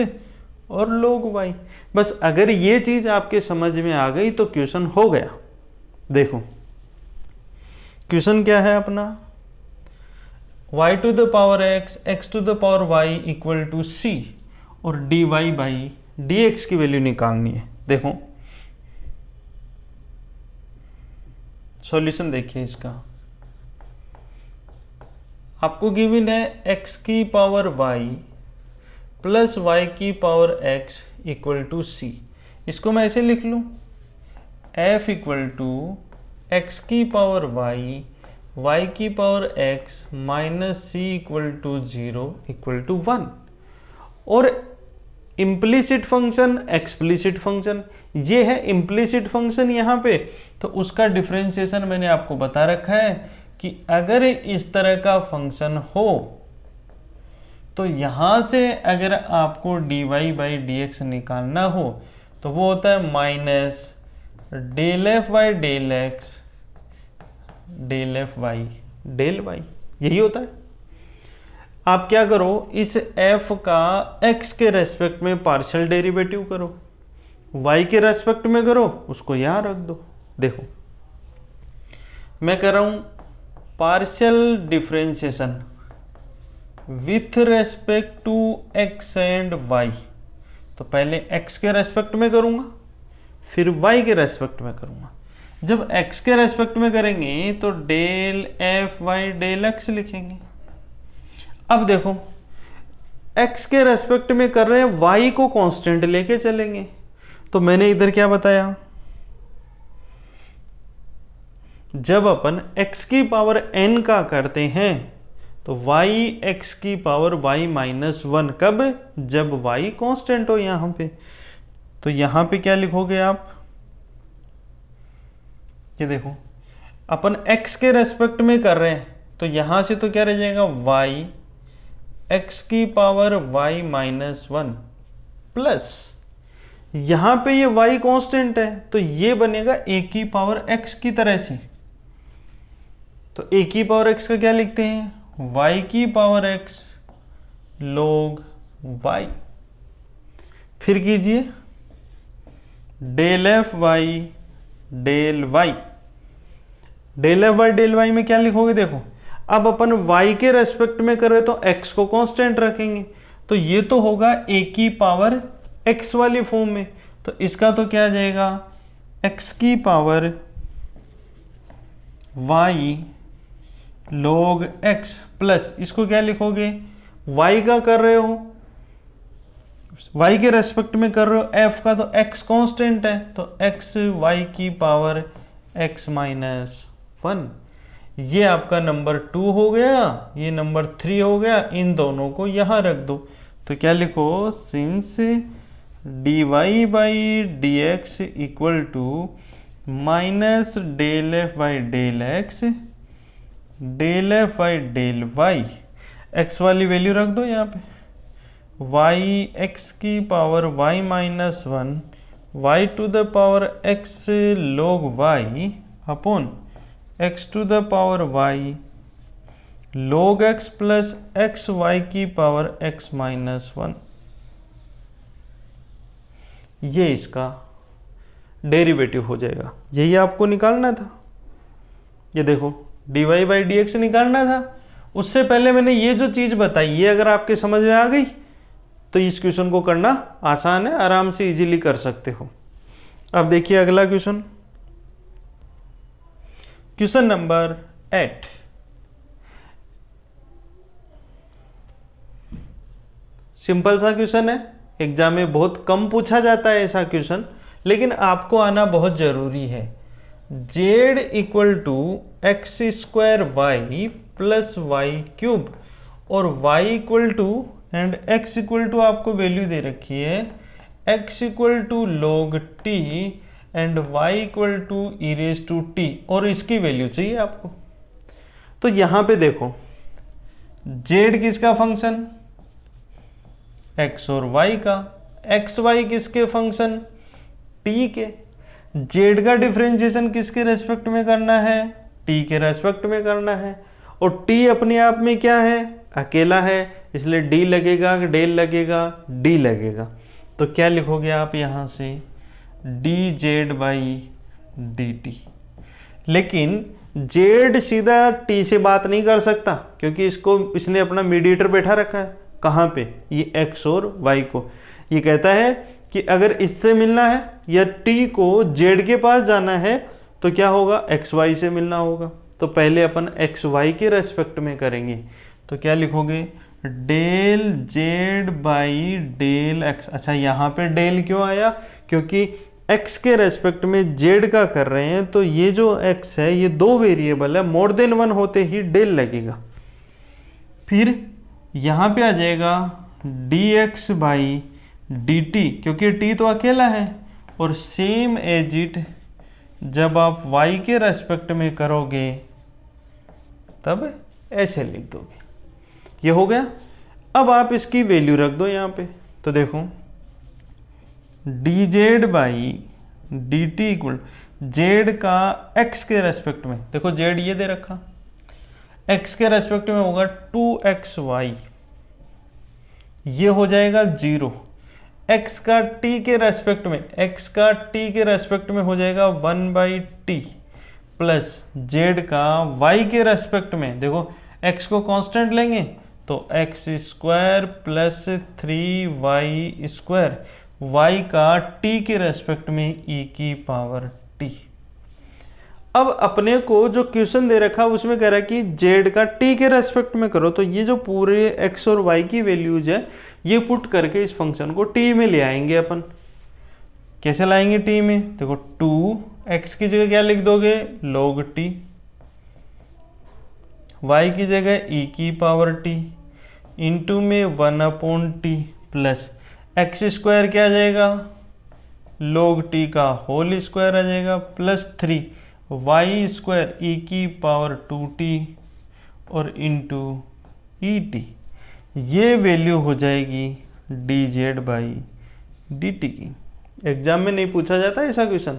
और log y। बस अगर ये चीज आपके समझ में आ गई तो क्वेश्चन हो गया। देखो क्वेश्चन क्या है अपना, y to the power x, x to the power y equal to c, और dy बाई dx की वैल्यू निकालनी है। देखो सॉल्यूशन देखिए इसका, आपको गिवन है x की पावर y प्लस y की power x equal to c। इसको मैं ऐसे लिख लूँ, f इक्वल टू x की पावर y की power x minus c equal to 0 equal to 1। और इम्प्लीसिट फंक्शन, एक्सप्लिसिट फंक्शन, ये है इम्प्लीसिट फंक्शन यहाँ पे, तो उसका डिफरेंशिएशन मैंने आपको बता रखा है कि अगर इस तरह का फंक्शन हो तो यहाँ से अगर आपको dy बाई dx निकालना हो तो वो होता है minus del F by del x del F by del y, यही होता है। आप क्या करो, इस f का x के रेस्पेक्ट में पार्शियल डेरिवेटिव करो, y के रेस्पेक्ट में करो, उसको यहाँ रख दो। देखो मैं कर रहा हूँ partial differentiation with respect to x and y, तो पहले x के रेस्पेक्ट में करूँगा, फिर y के रेस्पेक्ट में करूँगा। जब x के रेस्पेक्ट में करेंगे तो del F by del x लिखेंगे। अब देखो x के रेस्पेक्ट में कर रहे हैं, y को कांस्टेंट लेके चलेंगे, तो मैंने इधर क्या बताया, जब अपन x की पावर n का करते हैं तो y x की पावर y माइनस 1, कब, जब y कांस्टेंट हो यहाँ पे। तो यहाँ पे क्या लिखोगे आप, ये देखो अपन x के रेस्पेक्ट में कर रहे हैं, तो यहाँ से तो क्या रह जाएगा y x की पावर y माइनस 1 प्लस यहाँ पे ये y कांस्टेंट है, तो ये बनेगा a की पावर x की तरह से। तो a की पावर x का क्या लिखते हैं, y की पावर x log y। फिर कीजिए del F by del y, del F by del y में क्या लिखोगे, देखो अब अपन y के रेस्पेक्ट में कर रहे तो x को कांस्टेंट रखेंगे, तो ये तो होगा a की पावर x वाली फॉर्म में, तो इसका तो क्या आ जाएगा x की power y log x plus, इसको क्या लिखोगे, y का कर रहे हो, y के रेस्पेक्ट में कर रहे हो, f का तो x कांस्टेंट है, तो x y की पावर x माइनस 1। ये आपका नंबर 2 हो गया, ये नंबर 3 हो गया, इन दोनों को यहाँ रख दो। तो क्या लिखो, since dy by D x equal to minus del F by del x, del F by del y, x वाली वैल्यू रख दो यहाँ पे, वाई एक्स की power y minus one, y to the power x log y upon x to the power y log x plus x y की पावर एक्स माइनस वन। ये इसका डेरिवेटिव हो जाएगा, यही आपको निकालना था। ये देखो dy बाई डी एक्स निकालना था। उससे पहले मैंने ये जो चीज़ बताई, ये अगर आपके समझ में आ गई तो इस क्वेश्चन को करना आसान है, आराम से इजीली कर सकते हो। अब देखिए अगला क्वेश्चन, क्वेश्चन नंबर 8। सिंपल सा क्वेश्चन है, एग्जाम में बहुत कम पूछा जाता है ऐसा क्वेश्चन, लेकिन आपको आना बहुत जरूरी है। z equal to x square y plus y cube और y equal to and x equal to आपको वैल्यू दे रखी है x equal to log t and y equal to e raise to t, और इसकी वैल्यू चाहिए आपको। तो यहां पे देखो z किसका फंक्शन, x और y का, x y किसके फंक्शन, t के। z का डिफरेंशिएशन किसके रेस्पेक्ट में करना है, t के रेस्पेक्ट में करना है, और t अपने आप में क्या है, अकेला है, इसलिए d लगेगा, डेल लगेगा, d लगेगा। तो क्या लिखोगे आप यहाँ से, dz बाई dt। लेकिन z सीधा t से बात नहीं कर सकता, क्योंकि इसने अपना मीडिएटर बैठा रखा है। कहाँ पे, ये x और y को। ये कहता है कि अगर इससे मिलना है या t को z के पास जाना है तो क्या होगा, x y से मिलना होगा। तो पहले अपन x y के रेस्पेक्ट में करेंगे। तो क्या लिखोगे, del z by del x। अच्छा यहाँ पे डेल क्यों आया, क्योंकि x के रेस्पेक्ट में z का कर रहे हैं, तो ये जो x है ये दो वेरिएबल है, मोर देन वन होते ही डेल लगेगा। फिर यहाँ पे आ जाएगा dx बाई dt, क्योंकि t तो अकेला है, और सेम एज इट जब आप y के रेस्पेक्ट में करोगे तब ऐसे लिख दोगे। ये हो गया। अब आप इसकी वैल्यू रख दो यहाँ पे। तो देखो dz by dt equal z का x के रेस्पेक्ट में, देखो z ये दे रखा, x के रेस्पेक्ट में होगा 2xy, ये हो जाएगा 0। x का t के रेस्पेक्ट में, x का t के रेस्पेक्ट में हो जाएगा 1/t प्लस z का y के रेस्पेक्ट में, देखो x को कांस्टेंट लेंगे तो x square plus 3y square, y का t के रेस्पेक्ट में e की पावर t। अब अपने को जो क्वेश्चन दे रखा उसमें कह रहा है कि z का t के रेस्पेक्ट में करो, तो ये जो पूरे x और y की वैल्यूज है ये पुट करके इस फंक्शन को t में ले आएंगे अपन। कैसे लाएंगे t में, देखो 2x की जगह क्या लिख दोगे, log t, y की जगह e की पावर t, इंटू में 1/t प्लस एक्स स्क्वायर क्या आ जाएगा, log t का होल स्क्वायर आ जाएगा, प्लस 3y स्क्वायर e की पावर 2t और इंटू ई टी। ये वैल्यू हो जाएगी dz बाई dt की। एग्जाम में नहीं पूछा जाता ऐसा क्वेश्चन,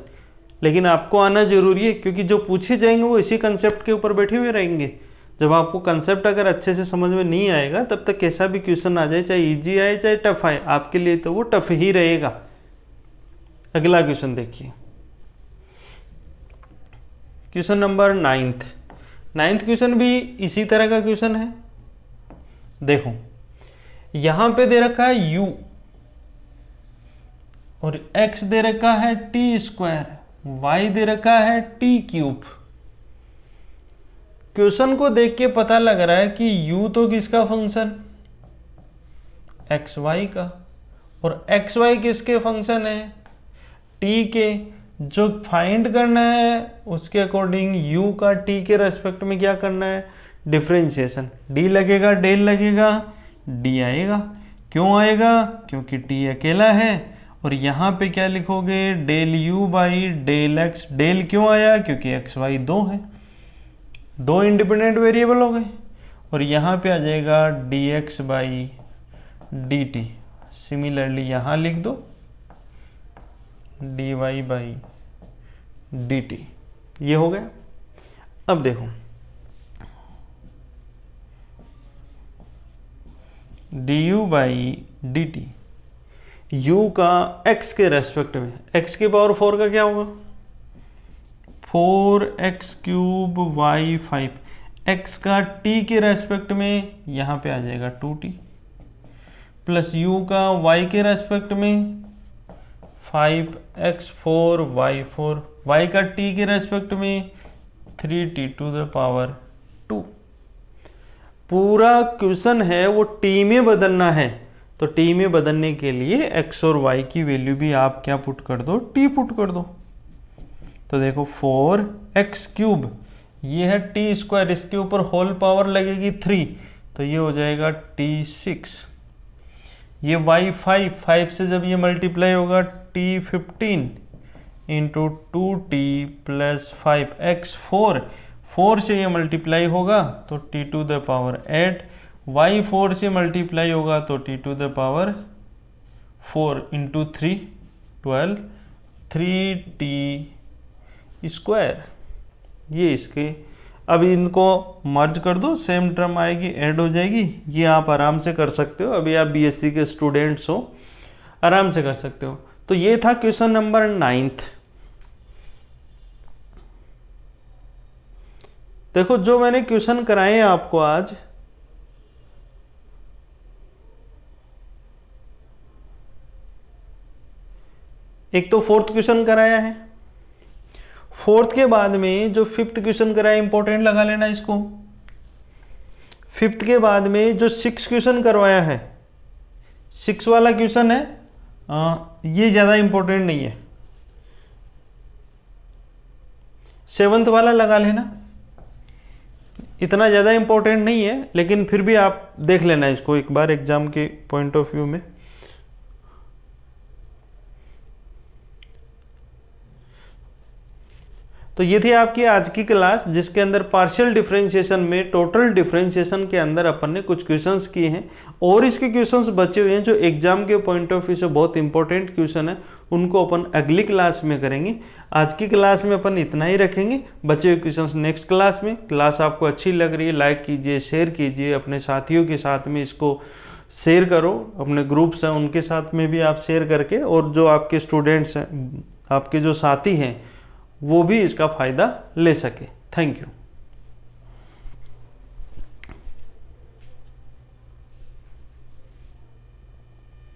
लेकिन आपको आना जरूरी है, क्योंकि जो पूछे जाएंगे वो इसी कंसेप्ट के ऊपर बैठे हुए रहेंगे। जब आपको कंसेप्ट अगर अच्छे से समझ में नहीं आएगा तब तक कैसा भी क्वेश्चन आ जाए, चाहे इजी आए चाहे टफ आए, आपके लिए तो वो टफ ही रहेगा। अगला क्वेश्चन देखिए, क्वेश्चन नंबर 9th क्वेश्चन भी इसी तरह का क्वेश्चन है। देखो यहां पे दे रखा है u और x दे रखा है t स्क्वायर, y दे रखा है t क्यूब। क्वेश्चन को देख के पता लग रहा है कि u तो किसका फंक्शन, एक्स वाई का, और एक्स वाई किसके फंक्शन है, t के। जो फाइंड करना है उसके अकॉर्डिंग u का t के रेस्पेक्ट में क्या करना है, डिफरेंशिएशन। d लगेगा, डेल लगेगा, d आएगा। क्यों आएगा, क्योंकि t अकेला है और यहाँ पे क्या लिखोगे, del u by del x. Del क्यों आया, क्योंकि एक्स वाई दो है, दो इंडिपेंडेंट वेरिएबल हो गए। और यहाँ पे आ जाएगा d x by d t. Similarly यहाँ लिख दो d Y by d t. ये हो गया। अब देखो d u by d t, u का x के रेस्पेक्ट में, x की पावर 4 का क्या होगा, 4x क्यूब वाई 5, x का t के रेस्पेक्ट में यहाँ पे आ जाएगा 2t, प्लस u का y के रेस्पेक्ट में 5x4 y4, y का t के रेस्पेक्ट में 3t टू द पावर 2। पूरा क्वेश्चन है वो t में बदलना है, तो t में बदलने के लिए x और y की वैल्यू भी आप क्या पुट कर दो, t पुट कर दो। तो देखो 4x क्यूब, ये है t स्क्वायर, इसके ऊपर होल पावर लगेगी 3, तो ये हो जाएगा t6। ये y5, 5 से जब ये मल्टीप्लाई होगा t15 into 2t plus 5x4, 4 से ये मल्टीप्लाई होगा तो t to the power 8, y4 से मल्टीप्लाई होगा तो t to the power 4 into 3 12, 3t square. ये इसके, अब इनको मर्ज कर दो, सेम टर्म आएगी, ऐड हो जाएगी। ये आप आराम से कर सकते हो, अभी आप बीएससी के स्टूडेंट्स हो, आराम से कर सकते हो। तो ये था क्वेश्चन नंबर 9th। देखो जो मैंने क्वेश्चन कराए हैं आपको आज, एक तो 4th क्वेश्चन कराया है, 4th के बाद में जो 5th क्वेश्चन कराया, इंपॉर्टेंट लगा लेना इसको। 5th के बाद में जो 6 क्वेश्चन करवाया है, 6 वाला क्वेश्चन है, ये ज़्यादा इंपॉर्टेंट नहीं है। 7th वाला लगा लेना, इतना ज़्यादा इंपॉर्टेंट नहीं है, लेकिन फिर भी आप देख लेना इसको एक बार एग्जाम के पॉइंट ऑफ व्यू में। तो ये थी आपकी आज की क्लास, जिसके अंदर पार्शियल डिफरेंशिएशन में टोटल डिफरेंशिएशन के अंदर अपन ने कुछ क्वेश्चंस किए हैं, और इसके क्वेश्चंस बचे हुए हैं जो एग्जाम के पॉइंट ऑफ व्यू से बहुत इंपॉर्टेंट क्वेश्चन है, उनको अपन अगली क्लास में करेंगे। आज की क्लास में अपन इतना ही रखेंगे, बचे हुए क्वेश्चंस नेक्स्ट क्लास में। क्लास आपको अच्छी लग रही है, लाइक कीजिए, शेयर कीजिए, अपने साथियों के साथ में इसको शेयर करो, अपने ग्रुप्स हैं उनके साथ में भी आप शेयर करके, और जो आपके स्टूडेंट्स हैं, आपके जो साथी हैं, वो भी इसका फ़ायदा ले सके। Thank you.